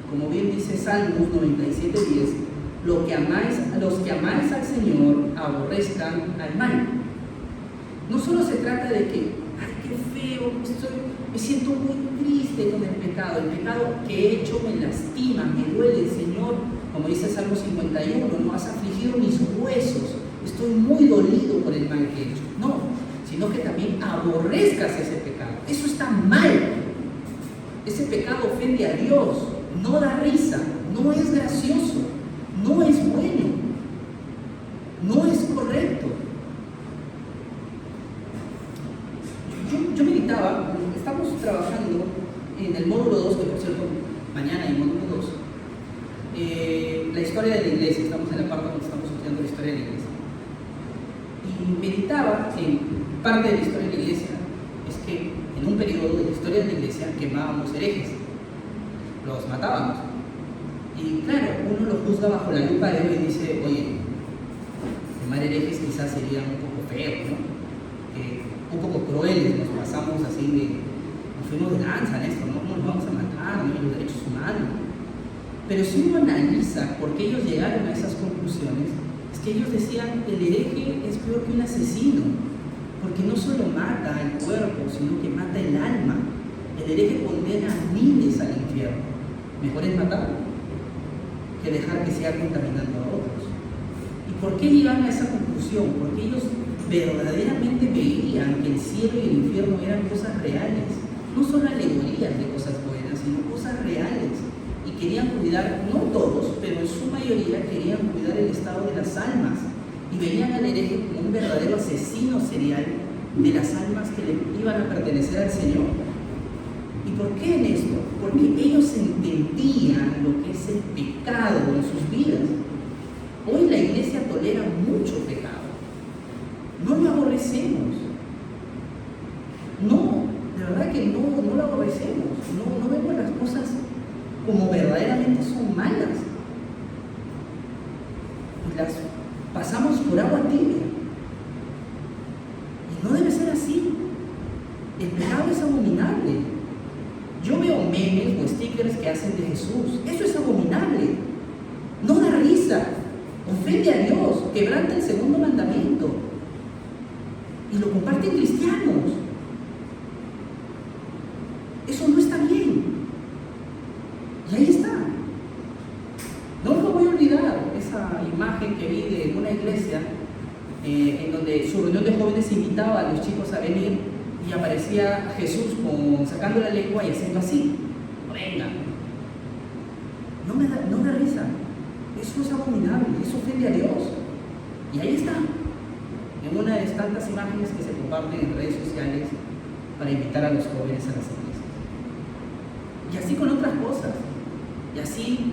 Como bien dice Salmos 97:10, los que amáis al Señor aborrezcan al mal. No solo se trata de que, ay, qué feo, me siento muy triste con el pecado que he hecho me lastima, me duele, Señor, como dice Salmo 51, no has afligido mis huesos, estoy muy dolido por el mal que he hecho. No, sino que también aborrezcas ese pecado. Eso está mal. Ese pecado ofende a Dios, no da risa, no es gracioso, no es bueno, no es correcto. Yo meditaba, estamos trabajando en el módulo 2, que por cierto, mañana hay módulo 2, la historia de la iglesia. Estamos en la parte donde estamos estudiando la historia de la iglesia. Y meditaba en parte de la historia de la iglesia, es que en un periodo de la historia de la iglesia quemábamos herejes, los matábamos. Y claro, uno lo juzga bajo la lupa de hoy y dice, oye, quemar herejes quizás sería un poco feo, ¿no? Un poco crueles, nos pasamos así nos fuimos de lanza en esto, no nos vamos a matar, ¿no? Los derechos humanos. Pero si uno analiza por qué ellos llegaron a esas conclusiones, es que ellos decían, el hereje es peor que un asesino, porque no solo mata el cuerpo, sino que mata el alma. El hereje condena a miles al infierno. Mejor es matar que dejar que siga contaminando a otros. ¿Y por qué llegaron a esa conclusión? Porque ellos verdaderamente veían que el cielo y el infierno eran cosas reales, no son alegorías de cosas buenas, sino cosas reales, y querían cuidar, no todos, pero en su mayoría querían cuidar el estado de las almas, y veían al hereje como un verdadero asesino serial de las almas que le iban a pertenecer al Señor. ¿Y por qué en esto? Porque ellos entendían lo que es el pecado en sus vidas. Hoy la iglesia tolera mucho pecado. No lo aborrecemos. No, de verdad que no lo aborrecemos. No vemos las cosas como verdaderamente son malas. Y las pasamos por agua tibia. Y no debe ser así. El pecado es abominable. Yo veo memes o stickers que hacen de Jesús. Eso es abominable. No da risa. Ofende a Dios. Quebranta el segundo mandamiento. Y lo comparten cristianos. Eso no está bien. Y ahí está. No lo voy a olvidar, esa imagen que vi de una iglesia en donde su reunión de jóvenes invitaba a los chicos a venir y aparecía Jesús sacando la lengua y haciendo así. Venga. No da risa. Eso es abominable, eso ofende a Dios. Y ahí está. En una de tantas imágenes que se comparten en redes sociales para invitar a los jóvenes a las iglesias. Y así con otras cosas. Y así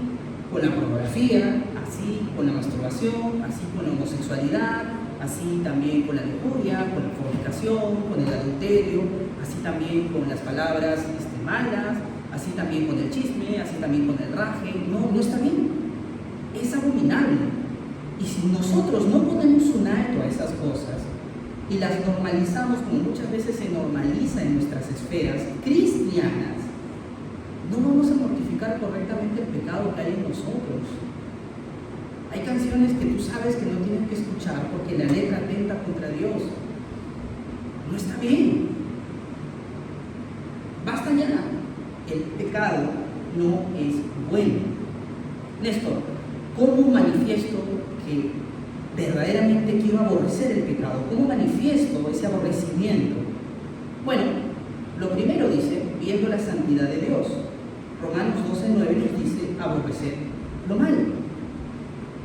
con la pornografía, así con la masturbación, así con la homosexualidad, así también con la lujuria, con la fornicación, con el adulterio, así también con las palabras malas, así también con el chisme, así también con el raje. No, no está bien. Es abominable. Y si nosotros no ponemos un alto a esas cosas y las normalizamos como muchas veces se normaliza en nuestras esferas cristianas, no vamos a mortificar correctamente el pecado que hay en nosotros. Hay canciones que tú sabes que no tienes que escuchar porque la letra atenta contra Dios. No está bien. Basta ya. El pecado no es bueno. Néstor, ¿cómo manifiesto que verdaderamente quiero aborrecer el pecado? ¿Cómo manifiesto ese aborrecimiento? Bueno, lo primero dice, viendo la santidad de Dios. Romanos 12:9 nos dice aborrecer lo malo.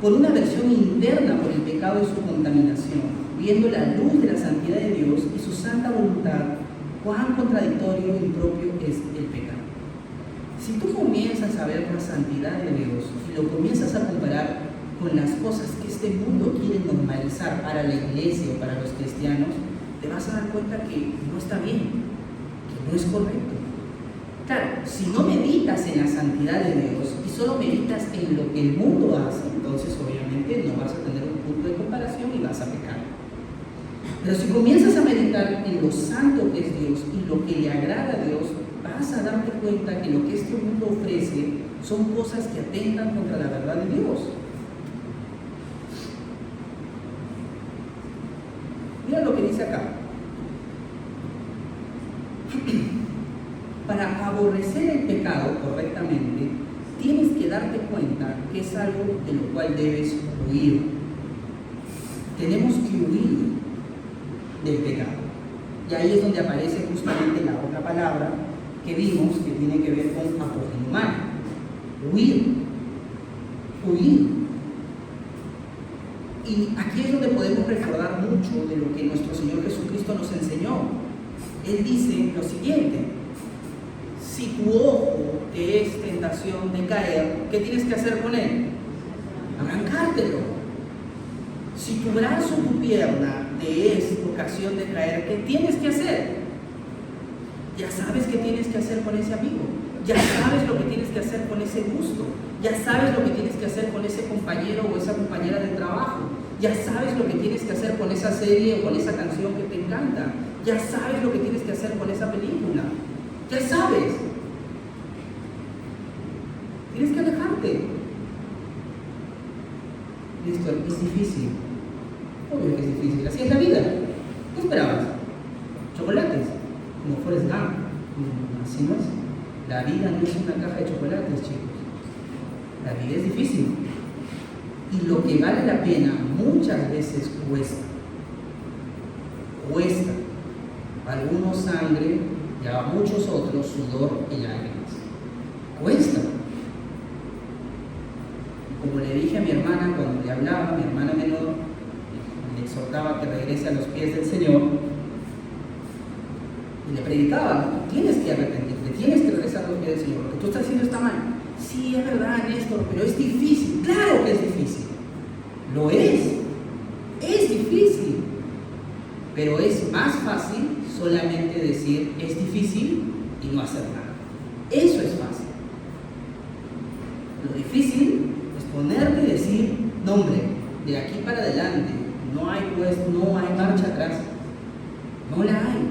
Por una aversión interna por el pecado y su contaminación, viendo la luz de la santidad de Dios y su santa voluntad, cuán contradictorio e impropio es el pecado. Si tú comienzas a ver la santidad de Dios y lo comienzas a comparar con las cosas que este mundo quiere normalizar para la iglesia o para los cristianos, te vas a dar cuenta que no está bien, que no es correcto. Claro, si no meditas en la santidad de Dios y solo meditas en lo que el mundo hace, entonces obviamente no vas a tener un punto de comparación y vas a pecar. Pero si comienzas a meditar en lo santo que es Dios y lo que le agrada a Dios, vas a darte cuenta que lo que este mundo ofrece son cosas que atentan contra la verdad de Dios. Mira lo que dice acá. Para aborrecer el pecado correctamente, tienes que darte cuenta que es algo de lo cual debes huir. Tenemos que huir del pecado. Y ahí es donde aparece justamente la otra palabra que vimos que tiene que ver con apogenomar. Huir. Huir. Y aquí es donde podemos recordar mucho de lo que nuestro Señor Jesucristo nos enseñó. Él dice lo siguiente: si tu ojo te es tentación de caer, ¿qué tienes que hacer con él? Arrancártelo. Si tu brazo o tu pierna te es ocasión de caer, ¿qué tienes que hacer? Ya sabes qué tienes que hacer con ese amigo, ya sabes lo que tienes que hacer con ese gusto, ya sabes lo que tienes que hacer con ese compañero o esa compañera de trabajo, ya sabes lo que tienes que hacer con esa serie o con esa canción que te encanta, ya sabes lo que tienes que hacer con esa película, ya sabes. Tienes que alejarte. Listo, es difícil. Obvio que es difícil, así es la vida. ¿Qué esperabas? ¿Chocolates? Como Forrest Gump. Así no es. La vida no es una caja de chocolates, chicos. La vida es difícil. Y lo que vale la pena muchas veces cuesta. Cuesta. Algunos sangre y a muchos otros sudor y lágrimas. Cuesta. Como le dije a mi hermana cuando le hablaba, mi hermana menor, le exhortaba que regrese a los pies del Señor y le predicaba: tú tienes que arrepentirte, tienes que regresar a los pies del Señor, lo que tú estás haciendo está mal. Sí, es verdad, Néstor, pero es difícil. Claro que es difícil, lo es difícil, pero es más fácil solamente decir es difícil y no hacer nada. Eso es fácil. Lo difícil es ponerte y decir: no, hombre, de aquí para adelante no hay marcha atrás. No la hay.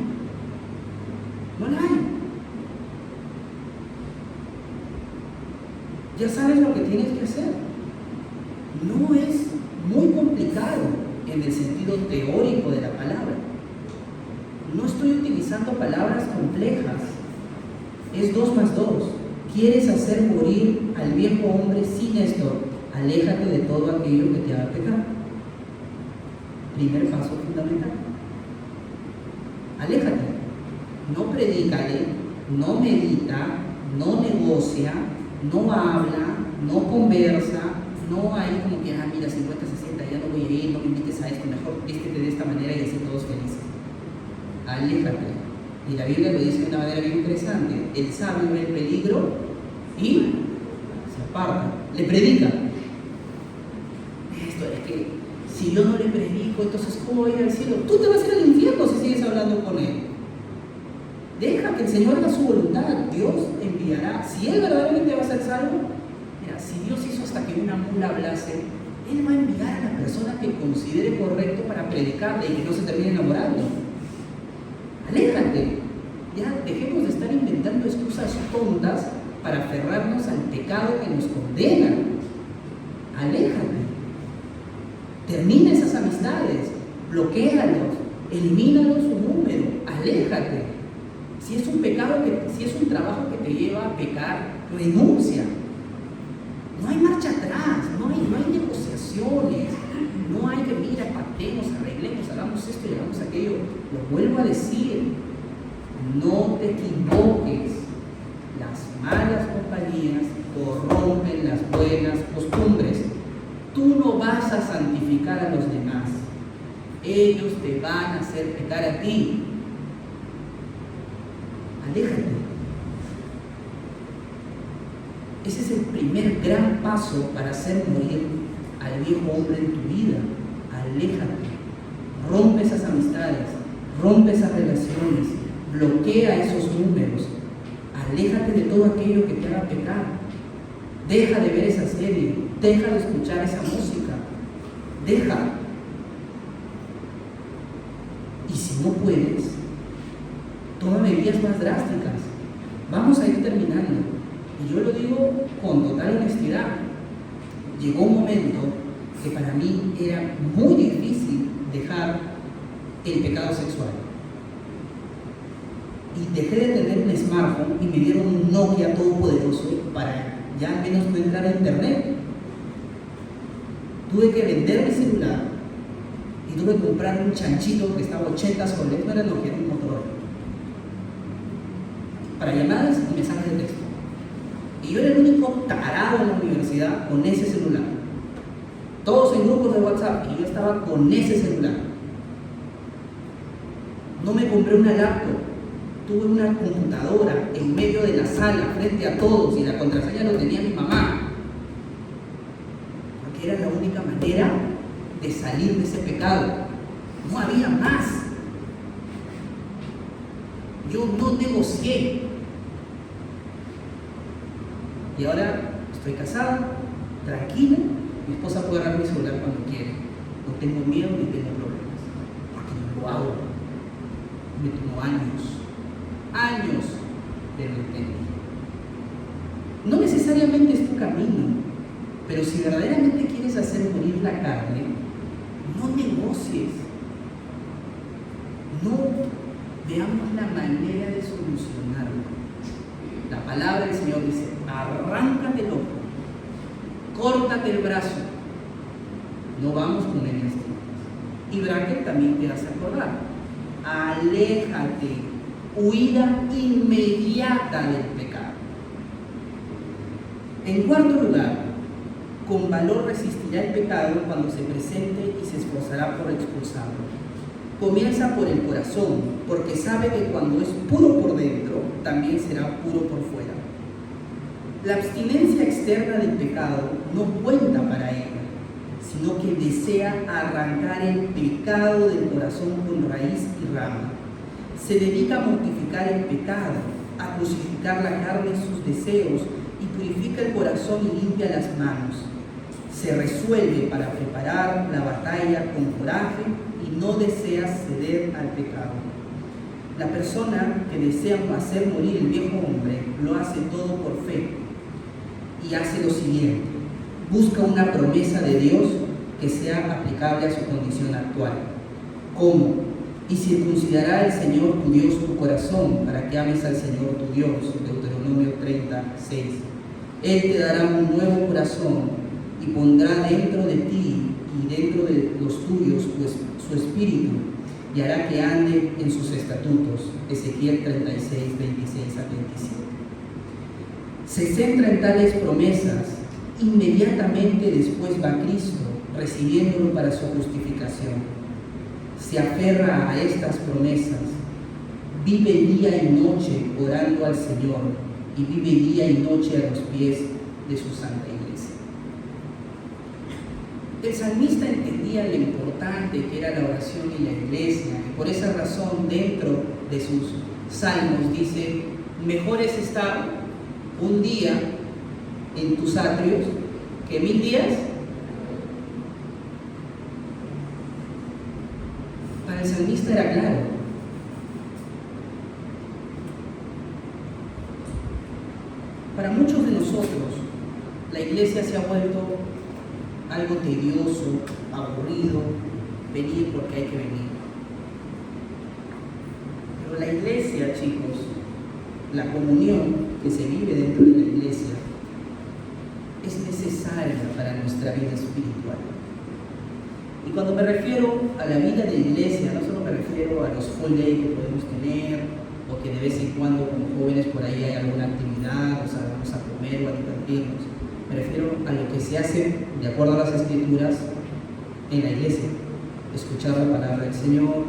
No la hay. Ya sabes lo que tienes que hacer. No es muy complicado en el sentido teórico de la palabra. No estoy utilizando palabras complejas. Es 2 más 2. ¿Quieres hacer morir al viejo hombre? Sí, Néstor. Aléjate de todo aquello que te haga pecar. Primer paso fundamental. Aléjate. No predícale, no medita, no negocia, no habla, no conversa, no hay como que, mira, 50, 60, ya no voy a ir, no me invites a esto, mejor vístete de esta manera y así todos felices. Aléjate. Y la Biblia lo dice de una manera bien interesante. El sabio ve el peligro y se aparta. Le predica. Esto es que si yo no le predico, entonces ¿cómo voy a ir al cielo? Tú te vas a ir al infierno si sigues hablando con él. Deja que el Señor haga su voluntad. Dios enviará. Si él verdaderamente va a ser salvo, mira, si Dios hizo hasta que una mula hablase, él va a enviar a la persona que considere correcto para predicarle y que no se termine enamorando. Aléjate. Ya dejemos de estar inventando excusas tontas para aferrarnos al pecado que nos condena. Aléjate. Termina esas amistades. Bloquéalos. Elimínalos su número. Aléjate. Si es un pecado, si es un trabajo que te lleva a pecar, renuncia. No hay marcha atrás, no hay negociaciones, no hay que, mira, pactemos, arreglemos, hagamos esto y hagamos aquello. Lo vuelvo a decir, no te equivoques. Las malas compañías corrompen las buenas costumbres. Tú no vas a santificar a los demás. Ellos te van a hacer pecar a ti. Aléjate. Ese es el primer gran paso para hacer morir al viejo hombre en tu vida. Aléjate. Rompe esas amistades, rompe esas relaciones, bloquea esos números. Aléjate de todo aquello que te haga pecar. Deja de ver esa serie, deja de escuchar esa música. Deja. Y si no puedes, toma medidas más drásticas. Vamos a ir terminando. Y yo lo digo con total honestidad. Llegó un momento que para mí era muy difícil dejar el pecado sexual. Y dejé de tener un smartphone y me dieron un Nokia todopoderoso para ya al menos no entrar a internet. Tuve que vender mi celular y tuve que comprar un chanchito que estaba 80 soles, no era Nokia, era un Motorola, para llamadas y mensajes de texto. Y yo era el único tarado en la universidad con ese celular. Todos en grupos de WhatsApp y yo estaba con ese celular. No me compré una laptop, tuve una computadora en medio de la sala frente a todos y la contraseña lo tenía mi mamá. Porque era la única manera de salir de ese pecado. No había más. Yo no negocié. Y ahora estoy casada, tranquila, mi esposa puede agarrar mi celular cuando quiere. No tengo miedo ni tengo problemas, porque yo lo hago. Me tomó años de lo entender. No necesariamente es tu camino, pero si verdaderamente quieres hacer morir la carne, no negocies. No veamos la manera de solucionarlo. La palabra del Señor dice: arráncate el ojo, córtate el brazo. No vamos con medias tintas. Y Bracket también te hace acordar: aléjate, huida inmediata del pecado. En cuarto lugar, con valor resistirá el pecado cuando se presente y se esforzará por expulsarlo. Comienza por el corazón, porque sabe que cuando es puro por dentro, también será puro por fuera. La abstinencia externa del pecado no cuenta para ella, sino que desea arrancar el pecado del corazón con raíz y rama. Se dedica a mortificar el pecado, a crucificar la carne y sus deseos, y purifica el corazón y limpia las manos. Se resuelve para preparar la batalla con coraje y no desea ceder al pecado. La persona que desea hacer morir el viejo hombre lo hace todo por fe y hace lo siguiente: busca una promesa de Dios que sea aplicable a su condición actual. ¿Cómo? Y circuncidará el Señor tu Dios tu corazón para que ames al Señor tu Dios. Deuteronomio 30:6. Él te dará un nuevo corazón y pondrá dentro de ti y dentro de los tuyos su espíritu, y hará que ande en sus estatutos. Ezequiel 36:26 a 27. Se centra en tales promesas. Inmediatamente después va Cristo, recibiéndolo para su justificación. Se aferra a estas promesas vive día y noche orando al Señor y vive día y noche a los pies de su santa iglesia. El salmista entendía lo importante que era la oración en la iglesia y por esa razón dentro de sus salmos dice: mejor es estar un día en tus atrios que 1000 días. Para el salmista era claro. Para muchos de nosotros, la iglesia se ha vuelto algo tedioso, aburrido, venir porque hay que venir. Pero la iglesia, chicos, la comunión que se vive dentro de la iglesia es necesaria para nuestra vida espiritual. Y cuando me refiero a la vida de iglesia, no solo me refiero a los full day que podemos tener, o que de vez en cuando como jóvenes por ahí hay alguna actividad, o salgamos a comer o a divertirnos. Me refiero a lo que se hace de acuerdo a las escrituras en la iglesia: escuchar la palabra del Señor,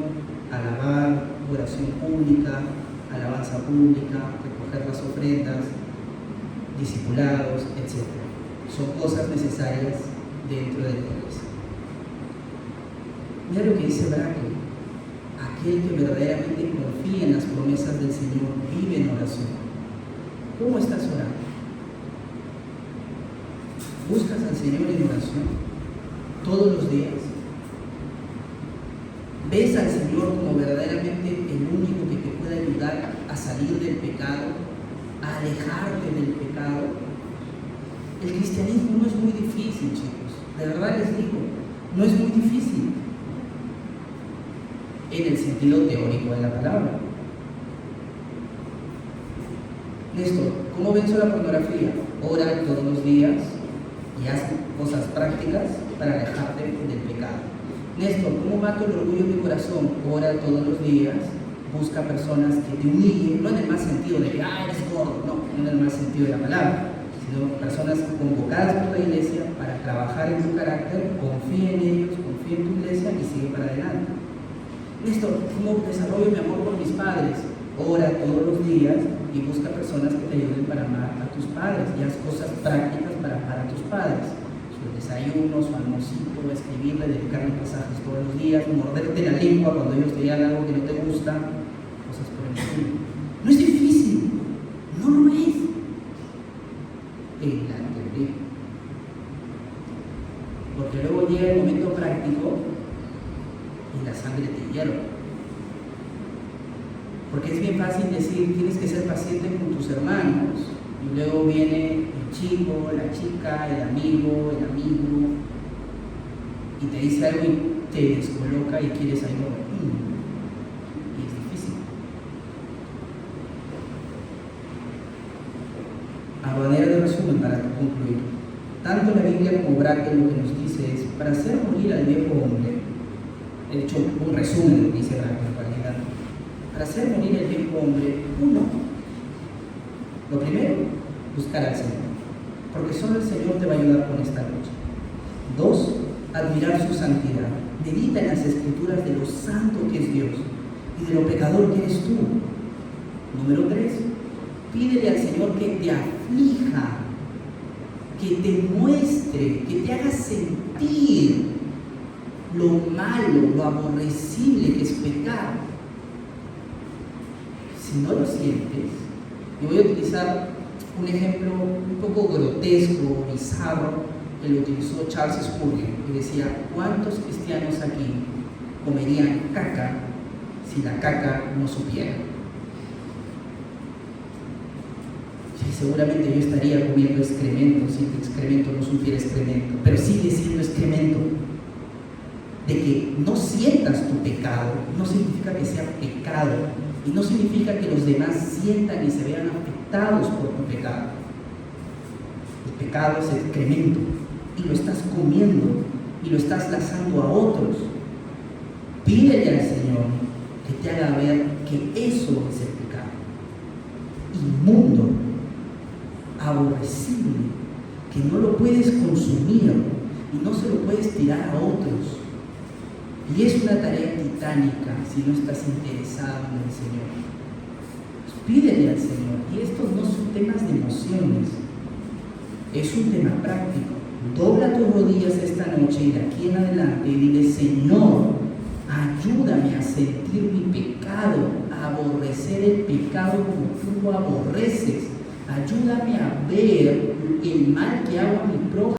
alabar, oración pública, alabanza pública, recoger las ofrendas, discipulados, etc. Son cosas necesarias dentro de la iglesia. Mira lo que dice Braque: aquel que verdaderamente confía en las promesas del Señor vive en oración. ¿Cómo estás orando? ¿Buscas al Señor en oración todos los días? ¿Ves al Señor como verdaderamente el único que te puede ayudar a salir del pecado, a alejarte del pecado? El cristianismo no es muy difícil, chicos. De verdad les digo, no es muy difícil en el sentido teórico de la palabra. Néstor, ¿cómo venzo la pornografía? Ora todos los días y haz cosas prácticas para alejarte del pecado. Néstor, ¿cómo mato el orgullo en mi corazón? Ora todos los días, busca personas que te humillen, no en el mal sentido de que eres gordo, no en el mal sentido de la palabra, sino personas convocadas por la iglesia para trabajar en tu carácter, confía en ellos, confía en tu iglesia y sigue para adelante. Néstor, ¿cómo desarrollo mi amor por mis padres? Ora todos los días y busca personas que te ayuden para amar a tus padres y haz cosas prácticas para amar a tus padres. Su desayuno, su almuercito, escribirle, dedicarle pasajes todos los días, morderte la lengua cuando ellos te digan algo que no te gusta, cosas por el estilo. No es difícil, no lo es en la teoría, porque luego llega el momento práctico y la sangre te hierve. Porque es bien fácil decir, tienes que ser paciente con tus hermanos, y luego viene el chico, la chica, el amigo, y te dice algo y te descoloca y quieres algo. Y es difícil. A manera de resumen, para concluir, tanto la Biblia como Braque lo que nos dice es: para hacer morir al viejo hombre, he hecho un resumen, dice Braque en realidad. Para hacer morir el viejo hombre, uno, lo primero, buscar al Señor, porque solo el Señor te va a ayudar con esta lucha. Dos, admirar su santidad. Medita en las escrituras de lo santo que es Dios y de lo pecador que eres tú. Número tres, pídele al Señor que te aflija, que te muestre, que te haga sentir lo malo, lo aborrecible que es pecar. Si no lo sientes, y voy a utilizar un ejemplo un poco grotesco, bizarro, que lo utilizó Charles Spurgeon, y decía: ¿cuántos cristianos aquí comerían caca si la caca no supiera? Sí, seguramente yo estaría comiendo excremento si el excremento no supiera excremento, pero sigue siendo excremento. De que no sientas tu pecado no significa que sea pecado, y no significa que los demás sientan y se vean afectados por tu pecado. El pecado es excremento y lo estás comiendo y lo estás lanzando a otros. Pídele al Señor que te haga ver que eso es el pecado inmundo, aborrecible, que no lo puedes consumir y no se lo puedes tirar a otros. Y es una tarea titánica si no estás interesado en el Señor. Pues pídele al Señor. Y estos no son temas de emociones, es un tema práctico. Dobla tus rodillas esta noche y de aquí en adelante y dile: Señor, ayúdame a sentir mi pecado, a aborrecer el pecado como tú lo aborreces. Ayúdame a ver el mal que hago a mi prójimo